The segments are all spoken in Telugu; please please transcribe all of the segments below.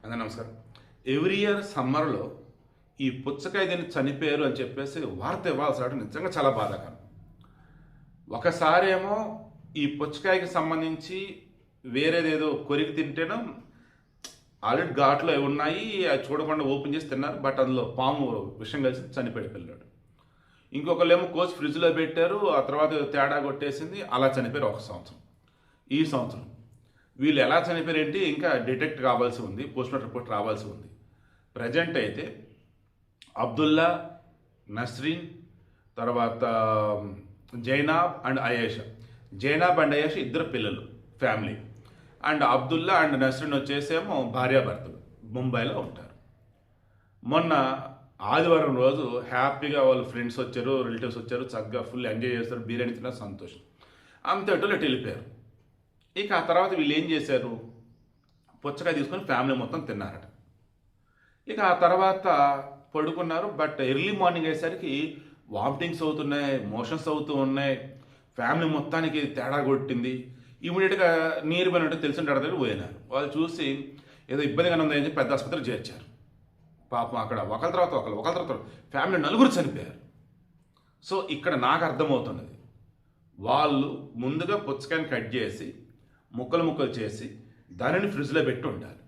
అందరూ నమస్కారం. ఎవ్రీ ఇయర్ సమ్మర్లో ఈ పుచ్చకాయ తిని చనిపోయారు అని చెప్పేసి వార్త ఇవ్వాల్సి రావడం నిజంగా చాలా బాధాకరం. ఒకసారి ఏమో ఈ పుచ్చకాయకి సంబంధించి వేరేదేదో కొరికి తింటేనో ఆల్రెడీ ఘాట్లో అవి ఉన్నాయి, అది చూడకుండా ఓపెన్ చేసి తిన్నారు. బట్ అందులో పాము విషం కలిసి చనిపోయాడు పిల్లాడు. ఇంకొకళ్ళేమో కోసి ఫ్రిడ్జ్లో పెట్టారు, ఆ తర్వాత తేడా కొట్టేసింది, అలా చనిపోయారు ఒక సంవత్సరం. ఈ సంవత్సరం వీళ్ళు ఎలా చనిపోయారేంటి ఇంకా డిటెక్ట్ కావాల్సి ఉంది, పోస్ట్మార్టం రిపోర్ట్ రావాల్సి ఉంది. ప్రజెంట్ అయితే అబ్దుల్లా, నస్రీన్, తర్వాత జైనాబ్ అండ్ అయేషా. జైనాబ్ అండ్ అయేషా ఇద్దరు పిల్లలు family. And Abdullah and Nasreen వచ్చేసేమో భార్యాభర్తలు ముంబైలో ఉంటారు. మొన్న ఆదివారం రోజు హ్యాపీగా వాళ్ళ ఫ్రెండ్స్ వచ్చారు, రిలేటివ్స్ వచ్చారు, చక్కగా ఫుల్ ఎంజాయ్ చేస్తారు, బిర్యానీ తిన్నారు, సంతోషం. అంతటోళ్ళు అటు వెళ్ళిపోయారు. ఇక ఆ తర్వాత వీళ్ళు ఏం చేశారు, పుచ్చకాయ తీసుకొని ఫ్యామిలీ మొత్తం తిన్నారట. ఇక ఆ తర్వాత పడుకున్నారు. బట్ ఎర్లీ మార్నింగ్ అయ్యేసరికి వామిటింగ్స్ అవుతున్నాయి, మోషన్స్ అవుతూ ఉన్నాయి, ఫ్యామిలీ మొత్తానికి తేడా కొట్టింది. ఇమీడియట్గా నీరు పోయినట్టు తెలిసిన దగ్గర పోయినారు. వాళ్ళు చూసి ఏదో ఇబ్బందిగా ఉందని చెప్పి పెద్ద ఆసుపత్రికి చేర్చారు. పాపం అక్కడ ఒకరి తర్వాత ఫ్యామిలీ నలుగురు చనిపోయారు. సో ఇక్కడ నాకు అర్థమవుతున్నది, వాళ్ళు ముందుగా పుచ్చకాయని కట్ చేసి ముక్కలు చేసి దానిని ఫ్రిడ్జ్లో పెట్టి ఉండాలి.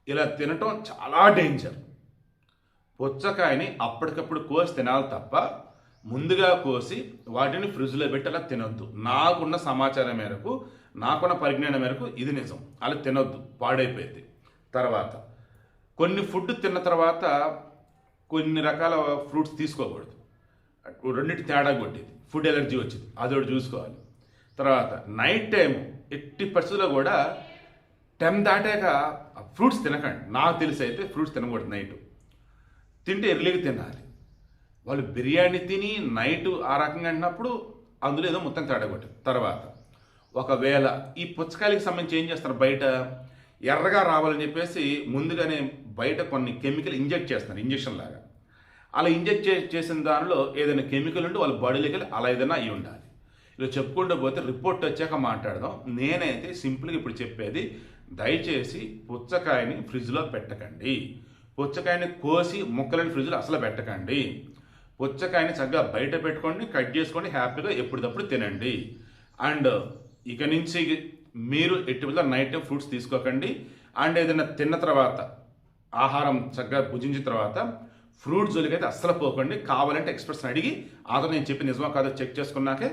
ఇలా తినటం చాలా డేంజర్. పుచ్చకాయని అప్పటికప్పుడు కోసి తినాలి తప్ప ముందుగా కోసి వాటిని ఫ్రిడ్జ్లో పెట్టి అలా తినొద్దు. నాకున్న సమాచారం మేరకు, నాకున్న పరిజ్ఞానం మేరకు ఇది నిజం. అలా తినొద్దు, పాడైపోయింది. తర్వాత కొన్ని ఫుడ్ తిన్న తర్వాత కొన్ని రకాల ఫ్రూట్స్ తీసుకోకూడదు. రెండింటి తేడా కొట్టేది, ఫుడ్ ఎలర్జీ వచ్చింది, అదొకటి చూసుకోవాలి. తర్వాత నైట్ టైం ఎట్టి పరిస్థితుల్లో కూడా 10 దాటాక ఫ్రూట్స్ తినకండి. నాకు తెలిసి అయితే ఫ్రూట్స్ తినకూడదు. నైట్ తింటే ఎర్లీగా తినాలి. వాళ్ళు బిర్యానీ తిని నైట్ ఆ రకంగా అన్నప్పుడు అందులో ఏదో మొత్తం తేడా కొట్టింది. తర్వాత ఒకవేళ ఈ పుచ్చకాయలకు సంబంధించి ఏం చేస్తారు, బయట ఎర్రగా రావాలని చెప్పేసి ముందుగానే బయట కొన్ని కెమికల్ ఇంజెక్ట్ చేస్తున్నారు, ఇంజెక్షన్ లాగా. అలా ఇంజెక్ట్ చేసిన దానిలో ఏదైనా కెమికల్ ఉంటే వాళ్ళ బాడీలోకి వెళ్ళి అలా ఏదైనా అయి ఉండాలి. ఇలా చెప్పుకుంటూ పోతే రిపోర్ట్ వచ్చాక మాట్లాడదాం. నేనైతే సింపుల్గా ఇప్పుడు చెప్పేది, దయచేసి పుచ్చకాయని ఫ్రిడ్జ్లో పెట్టకండి. పుచ్చకాయని కోసి ముక్కలని ఫ్రిడ్జ్లో అసలు పెట్టకండి. పుచ్చకాయని చక్కగా బయట పెట్టుకోండి, కట్ చేసుకోండి, హ్యాపీగా ఎప్పటికప్పుడు తినండి. అండ్ ఇక నుంచి మీరు ఎటువంటి నైట్ టైం ఫ్రూట్స్ తీసుకోకండి. అండ్ ఏదైనా తిన్న తర్వాత ఆహారం చక్కగా భుజించిన తర్వాత ఫ్రూట్స్ జోలికైతే అస్సలు పోకండి. కావాలంటే ఎక్స్పర్ట్స్ని అడిగి అతను నేను చెప్పి నిజమా కాదో చెక్ చేసుకున్నాకే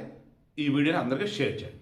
ఈ వీడియోని అందరికీ షేర్ చేయండి.